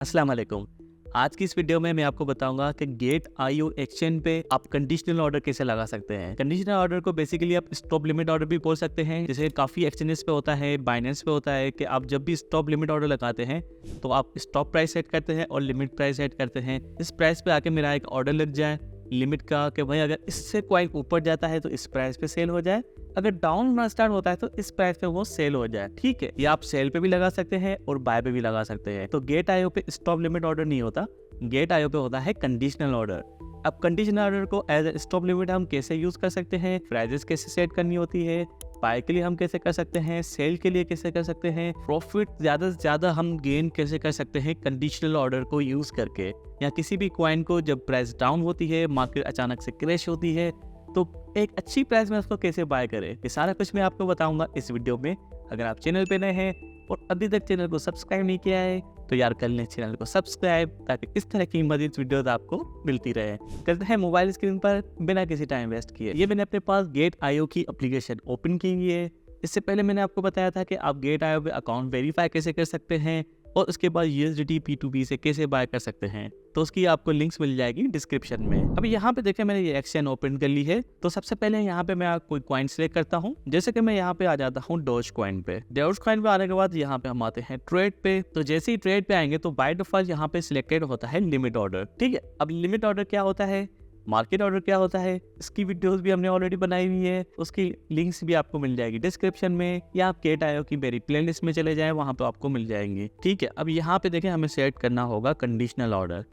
अस्सलाम वालेकुम। आज की इस वीडियो में मैं आपको बताऊंगा कि गेट आईओ एक्सचेंज पे आप कंडीशनल ऑर्डर कैसे लगा सकते हैं। कंडीशनल ऑर्डर को बेसिकली आप स्टॉप लिमिट ऑर्डर भी बोल सकते हैं, जैसे काफ़ी एक्सचेंजेस पे होता है, बाइनेंस पे होता है कि आप जब भी स्टॉप लिमिट ऑर्डर लगाते हैं तो आप स्टॉप प्राइस सेट करते हैं और लिमिट प्राइस सेट करते हैं। इस प्राइस पे आके मेरा एक ऑर्डर लग जाए लिमिट का कि भाई अगर इससे कॉइन ऊपर जाता है तो इस प्राइस पे सेल हो जाए, अगर डाउन होना स्टार्ट होता है तो इस प्राइस पे वो सेल हो जाए। ठीक है, ये आप सेल पे भी लगा सकते हैं और बाय पे भी लगा सकते हैं। तो गेट आईओ पे स्टॉप लिमिट ऑर्डर नहीं होता, गेट आईओ पे होता है कंडीशनल ऑर्डर। अब कंडीशनल ऑर्डर को एज ए स्टॉप लिमिट हम कैसे यूज कर सकते हैं, प्राइजेस कैसे सेट करनी होती है, बाय के लिए हम कैसे कर सकते हैं, सेल के लिए कैसे कर सकते हैं, प्रॉफिट ज्यादा से ज्यादा हम गेन कैसे कर सकते हैं कंडीशनल ऑर्डर को यूज करके, या किसी भी कॉइन को जब प्राइस डाउन होती है, मार्केट अचानक से क्रैश होती है तो एक अच्छी प्राइस में उसको कैसे बाय करें, ये सारा कुछ मैं आपको बताऊंगा इस वीडियो में। अगर आप चैनल पे नए हैं और अभी तक चैनल को सब्सक्राइब नहीं किया है तो यार कर लें चैनल को सब्सक्राइब, ताकि इस तरह की मजीद वीडियोस आपको मिलती रहे। करते हैं मोबाइल स्क्रीन पर बिना किसी टाइम वेस्ट किए। ये मैंने अपने पास गेट आईओ की एप्लीकेशन ओपन की हुई है। इससे पहले मैंने आपको बताया था कि आप गेट आईओ पे अकाउंट वेरीफाई कैसे कर सकते हैं और उसके बाद USDT P2P से कैसे बाय कर सकते हैं, तो उसकी आपको लिंक्स मिल जाएगी डिस्क्रिप्शन में। अभी यहाँ पे देखें मैंने ये एक्सचेंज ओपन कर ली है। तो सबसे पहले यहाँ पे मैं कोई कॉइन सेलेक्ट करता हूँ, जैसे कि मैं यहाँ पे आ जाता हूँ डॉज कॉइन पे। डॉज कॉइन पे आने के बाद यहाँ पे हम आते हैं ट्रेड पे। तो जैसे ही ट्रेड पे आएंगे तो बाय डिफॉल्ट यहाँ पे सिलेक्टेड होता है लिमिट ऑर्डर। ठीक है, अब लिमिट ऑर्डर क्या होता है, मार्केट ऑर्डर क्या होता है, इसकी वीडियोस भी हमने ऑलरेडी बनाई हुई है, उसकी लिंक्स भी आपको मिल जाएगी डिस्क्रिप्शन में, या आप गेट आईओ की मेरी प्लेलिस्ट में चले जाएं, वहां पे आपको मिल जाएंगी। ठीक है, अब यहाँ पे देखें हमें सेट करना होगा कंडीशनल ऑर्डर।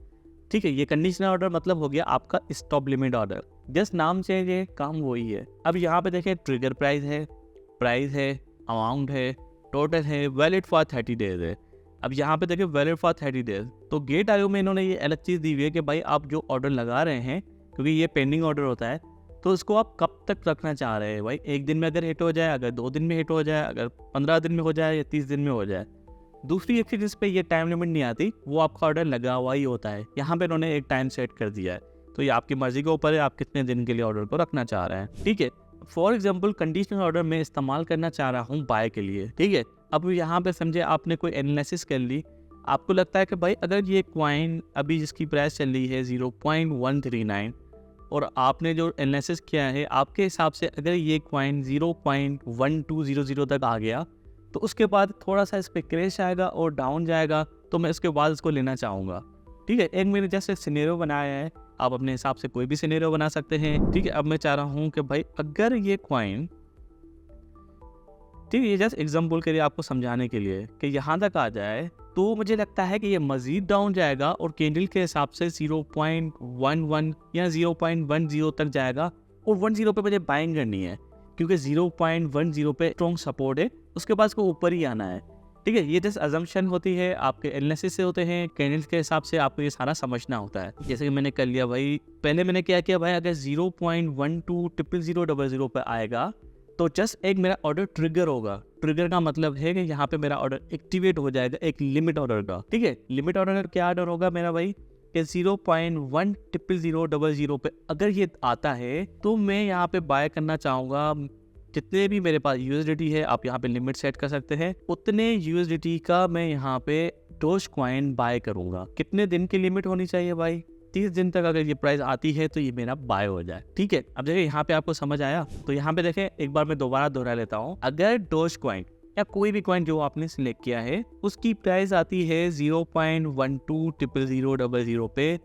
ठीक है, ये कंडीशनल ऑर्डर मतलब हो गया आपका स्टॉप लिमिट ऑर्डर, जस्ट नाम चेंज है, काम वही है। अब यहाँ पे देखें ट्रिगर प्राइस है, अमाउंट है, टोटल है, वैलिड फॉर 30 डेज है। अब यहाँ पे देखिए वैलिड फॉर 30 डेज। तो गेट आईओ में इन्होंने ये अलग चीज़ दी हुई है कि भाई आप जो ऑर्डर लगा रहे हैं, क्योंकि ये पेंडिंग ऑर्डर होता है, तो इसको आप कब तक रखना चाह रहे हैं। भाई एक दिन में अगर हिट हो जाए, अगर 2 दिन में हिट हो जाए, अगर 15 दिन में हो जाए या 30 दिन में हो जाए। दूसरी एक चीज़ इस पे ये टाइम लिमिट नहीं आती, वो आपका ऑर्डर लगा हुआ ही होता है। यहाँ पे इन्होंने एक टाइम सेट कर दिया है, तो ये आपकी मर्जी के ऊपर है आप कितने दिन के लिए ऑर्डर को रखना चाह रहे हैं। ठीक है, फॉर एग्जाम्पल कंडीशनल ऑर्डर में इस्तेमाल करना चाह रहा हूँ बाय के लिए। ठीक है, अब यहाँ पे समझे आपने कोई एनालिसिस कर ली, आपको लगता है कि भाई अगर ये कॉइन अभी जिसकी प्राइस चल रही है 0.139 और आपने जो एनालिसिस किया है आपके हिसाब से अगर ये कॉइन 0.1200 तक आ गया तो उसके बाद थोड़ा सा इस पर क्रैश आएगा और डाउन जाएगा, तो मैं इसके बाद इसको लेना चाहूँगा। ठीक है, एक मैंने जैसे सिनेरियो बनाया है, आप अपने हिसाब से कोई भी सिनेरियो बना सकते हैं। ठीक है, अब मैं चाह रहा हूँ कि भाई अगर ये कॉइन, ठीक है, ये जस्ट एग्जाम्पल के लिए आपको समझाने के लिए कि यहाँ तक आ जाए, तो मुझे लगता है कि ये मजीद डाउन जाएगा और कैंडल के हिसाब से 0.11 या 0.10 तक जाएगा, और 10 पे मुझे बाइंग करनी है क्योंकि 0.10 पे स्ट्रॉन्ग सपोर्ट है, उसके बाद इसको ऊपर ही आना है। ठीक है, ये जस्ट अजम्पशन होती है, आपके एनालिसिस से होते हैं, कैंडल्स के हिसाब से आपको ये सारा समझना होता है। जैसे कि मैंने कर लिया भाई, पहले मैंने क्या किया भाई, अगर 0.120000 पे आएगा तो जस्ट एक मेरा ऑर्डर ट्रिगर होगा। ट्रिगर का मतलब है कि यहाँ पे मेरा ऑर्डर एक्टिवेट हो जाएगा एक लिमिट ऑर्डर का। ठीक है, लिमिट ऑर्डर का क्या ऑर्डर होगा मेरा भाई कि 0.10000 पे अगर ये आता है तो मैं यहाँ पे बाय करना चाहूँगा। जितने भी मेरे पास USDT है, आप यहाँ पे लिमिट सेट कर सकते हैं, उतने USDT का मैं यहाँ पे डॉज कॉइन बाय करूँगा। कितने दिन की लिमिट होनी चाहिए भाई, 30 दिन तक अगर ये प्राइस आती है तो ये मेरा बाय हो जाए। ठीक है, अब देखिए यहाँ पे आपको समझ आया, तो यहाँ पे देखें एक बार मैं दोबारा दोहरा लेता हूँ। अगर डॉज कॉइन या कोई भी कॉइन जो आपने सिलेक्ट किया है उसकी प्राइस आती है 0.120000 पे,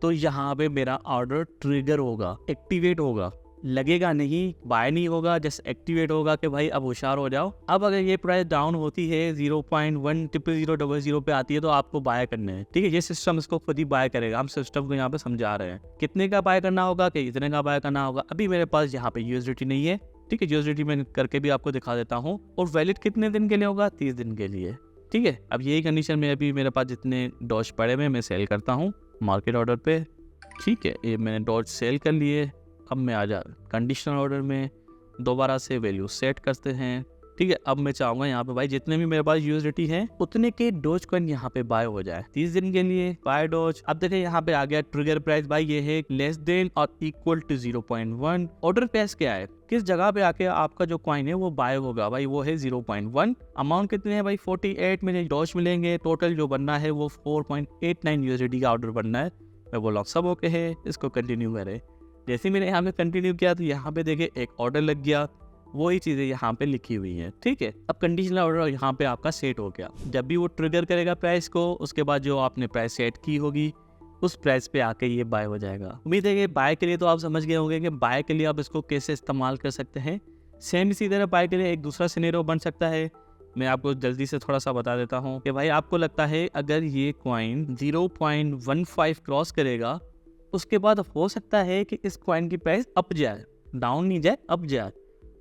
तो यहाँ पे ऑर्डर ऑर्डर ट्रिगर होगा, एक्टिवेट होगा, लगेगा नहीं, बाय नहीं होगा, जस्ट एक्टिवेट होगा कि भाई अब होशियार हो जाओ। अब अगर ये प्राइस डाउन होती है 0.10000 पे आती है तो आपको बाय करने हैं। ठीक है, ये सिस्टम इसको खुद ही बाय करेगा, हम सिस्टम को यहाँ पे समझा रहे हैं कितने का बाय करना होगा कि इतने का बाय करना होगा। अभी मेरे पास यहाँ पे USDT नहीं है। ठीक है, USDT मैं करके भी आपको दिखा देता हूँ, और वैलिड कितने दिन के लिए होगा, 30 दिन के लिए। ठीक है, अब यही कंडीशन में अभी मेरे पास जितने डॉज पड़े हुए मैं सेल करता हूँ मार्केट ऑर्डर पे। ठीक है, ये मैंने डॉज सेल कर लिए। अब मैं आ जा कंडीशनल ऑर्डर में, दोबारा से वैल्यू सेट करते हैं, ठीक है, अब मैं चाहूंगा यहाँ पे भाई जितने भी मेरे पास यूएसडीटी है उतने के डोज कॉइन यहाँ पे बाय हो जाए 30 दिन के लिए बाय डोज। अब देखिए यहाँ पे आ गया ट्रिगर प्राइस भाई, ये है लेस देन और इक्वल टू 0.1। ऑर्डर प्राइस क्या है, किस जगह पे आके आपका जो कॉइन है वो बाय होगा भाई, वो है 0.1। अमाउंट कितने है भाई 48 मुझे डॉज मिलेंगे। टोटल जो बनना है वो 4.89 यूएसडीटी का ऑर्डर बनना है। मैं बोला सब ओके है, इसको कंटिन्यू करें। जैसे मैंने यहाँ पे कंटिन्यू किया तो यहाँ पे देखिए एक ऑर्डर लग गया, वही चीज़ें यहाँ पे लिखी हुई हैं। ठीक है, अब कंडीशनल ऑर्डर यहाँ पे आपका सेट हो गया। जब भी वो ट्रिगर करेगा प्राइस को, उसके बाद जो आपने प्राइस सेट की होगी उस प्राइस पे आके ये बाय हो जाएगा। उम्मीद है कि बाय के लिए तो आप समझ गए होंगे कि बाय के लिए आप इसको कैसे इस्तेमाल कर सकते हैं। सेम इसी तरह बाय के लिए एक दूसरा सिनेरियो बन सकता है। मैं आपको जल्दी से थोड़ा सा बता देता हूँ कि भाई आपको लगता है अगर ये कॉइन 0.15 क्रॉस करेगा, उसके बाद हो सकता है कि इस कॉइन की प्राइस अप जाए, डाउन नहीं जाए, अप जाए,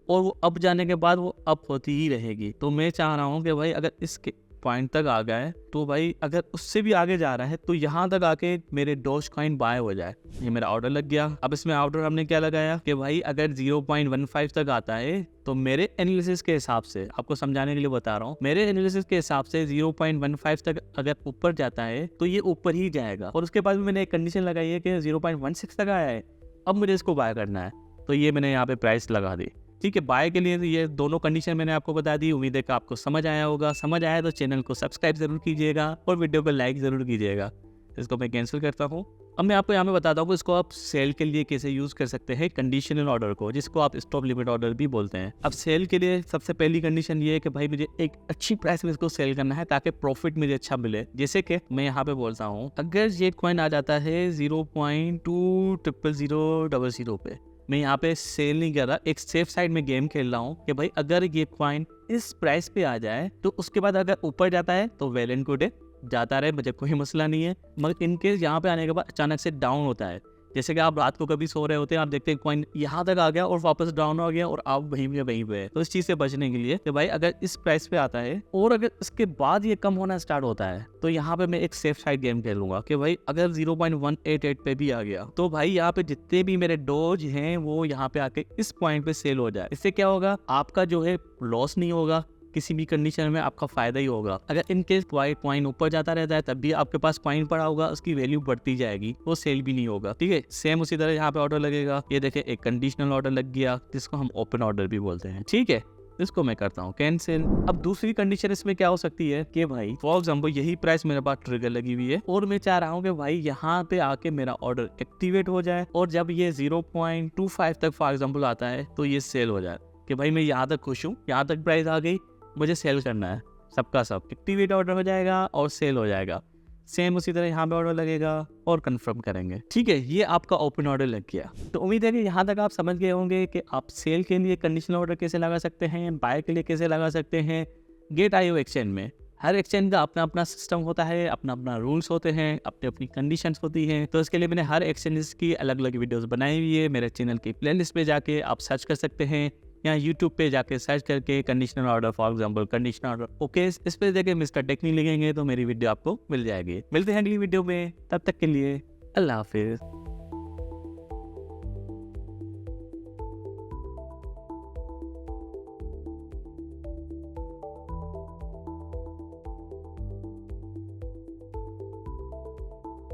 और वो अप जाने के बाद वो अप होती ही रहेगी। तो मैं चाह रहा हूँ कि भाई अगर इसके पॉइंट तक आ गए तो भाई अगर उससे भी आगे जा रहा है तो यहाँ तक आके मेरे डॉज कॉइन बाय हो जाए। ये मेरा ऑर्डर लग गया। अब इसमें ऑर्डर हमने क्या लगाया कि भाई अगर 0.15 तक आता है तो मेरे एनालिसिस के हिसाब से, आपको समझाने के लिए बता रहा हूँ, मेरे एनालिसिस के हिसाब से 0.15 तक अगर ऊपर जाता है तो ये ऊपर ही जाएगा। और उसके बाद भी मैंने एक कंडीशन लगाई है कि 0.16 तक आया है, अब मुझे इसको बाय करना है, तो ये मैंने यहाँ पे प्राइस लगा दी। ठीक है, बाय के लिए ये दोनों कंडीशन मैंने आपको बता दी। उम्मीद है कि आपको समझ आया होगा। समझ आया तो चैनल को सब्सक्राइब जरूर कीजिएगा और वीडियो को लाइक जरूर कीजिएगा। इसको मैं कैंसिल करता हूँ। अब मैं आपको यहाँ में बताता हूँ इसको आप सेल के लिए कैसे यूज कर सकते हैं कंडीशनल ऑर्डर को, जिसको आप स्टॉप लिमिट ऑर्डर भी बोलते हैं। अब सेल के लिए सबसे पहली कंडीशन ये है कि भाई मुझे एक अच्छी प्राइस में इसको सेल करना है ताकि प्रॉफिट मुझे अच्छा मिले। जैसे कि मैं यहाँ पे बोलता हूँ अगर ये कॉइन आ जाता है 0.20000 पे, मैं यहाँ पे सेल नहीं कर रहा, एक सेफ साइड में गेम खेल रहा हूँ कि भाई अगर ये कॉइन इस प्राइस पे आ जाए तो उसके बाद अगर ऊपर जाता है तो वेल एंड गुड है, जाता रहे, मुझे कोई मसला नहीं है। मगर इनकेस यहाँ पे आने के बाद अचानक से डाउन होता है, जैसे कि आप रात को कभी सो रहे होते हैं, आप देखते हैं कॉइन यहाँ तक आ गया और वापस डाउन हो गया और आप वहीं पे है, तो इस चीज से बचने के लिए कि भाई अगर इस प्राइस पे आता है और अगर इसके बाद ये कम होना स्टार्ट होता है तो यहाँ पे मैं एक सेफ साइड गेम खेलूंगा कि भाई अगर 0.188 पे भी आ गया तो भाई यहाँ पे जितने भी मेरे डोज हैं वो यहाँ पे आके इस पॉइंट पे सेल हो जाए। इससे क्या होगा, आपका जो है लॉस नहीं होगा, किसी भी कंडीशन में आपका फायदा ही होगा। अगर इनकेस कॉइन ऊपर जाता रहता है तब भी आपके पास कॉइन पड़ा होगा, उसकी वैल्यू बढ़ती जाएगी, वो सेल भी नहीं होगा। ठीक है, सेम उसी तरह यहाँ पे ऑर्डर लगेगा। ये देखिए एक कंडीशनल ऑर्डर लग गया जिसको हम ओपन ऑर्डर भी बोलते हैं। ठीक है, इसको मैं करता हूँ कैंसिल। अब दूसरी कंडीशन इसमें क्या हो सकती है कि भाई फॉर एग्जाम्पल यही प्राइस मेरे पास ट्रिगर लगी हुई है और मैं चाह रहा हूँ कि भाई यहाँ पे आके मेरा ऑर्डर एक्टिवेट हो जाए और जब ये 0.25 तक फॉर एग्जाम्पल आता है तो ये सेल हो जाए कि भाई मैं यहाँ तक खुश हूँ, यहाँ तक प्राइस आ गई, मुझे सेल करना है, सबका सब एक्टिवेट ऑर्डर हो जाएगा और सेल हो जाएगा। सेम उसी तरह यहाँ पे ऑर्डर लगेगा और कंफर्म करेंगे। ठीक है, ये आपका ओपन ऑर्डर लग गया। तो उम्मीद है कि यहाँ तक आप समझ गए होंगे कि आप सेल के लिए कंडीशनल ऑर्डर कैसे लगा सकते हैं, बाय के लिए कैसे लगा सकते हैं। गेट आईओ एक्सचेंज में हर एक्सचेंज का अपना अपना सिस्टम होता है, अपना अपना रूल्स होते हैं, अपनी अपनी कंडीशंस होती हैं। तो इसके लिए मैंने हर एक्सचेंज की अलग अलग वीडियोस बनाई हुई है। मेरे चैनल की प्लेलिस्ट पे जाके आप सर्च कर सकते हैं या यूट्यूब पे जाके सर्च करके conditional order for example conditional order okay इस पे जाके मिस्टर टेक्निक लिखेंगे तो मेरी वीडियो आपको मिल जाएगी। मिलते हैं अगली वीडियो में, तब तक के लिए अल्लाह हाफिज।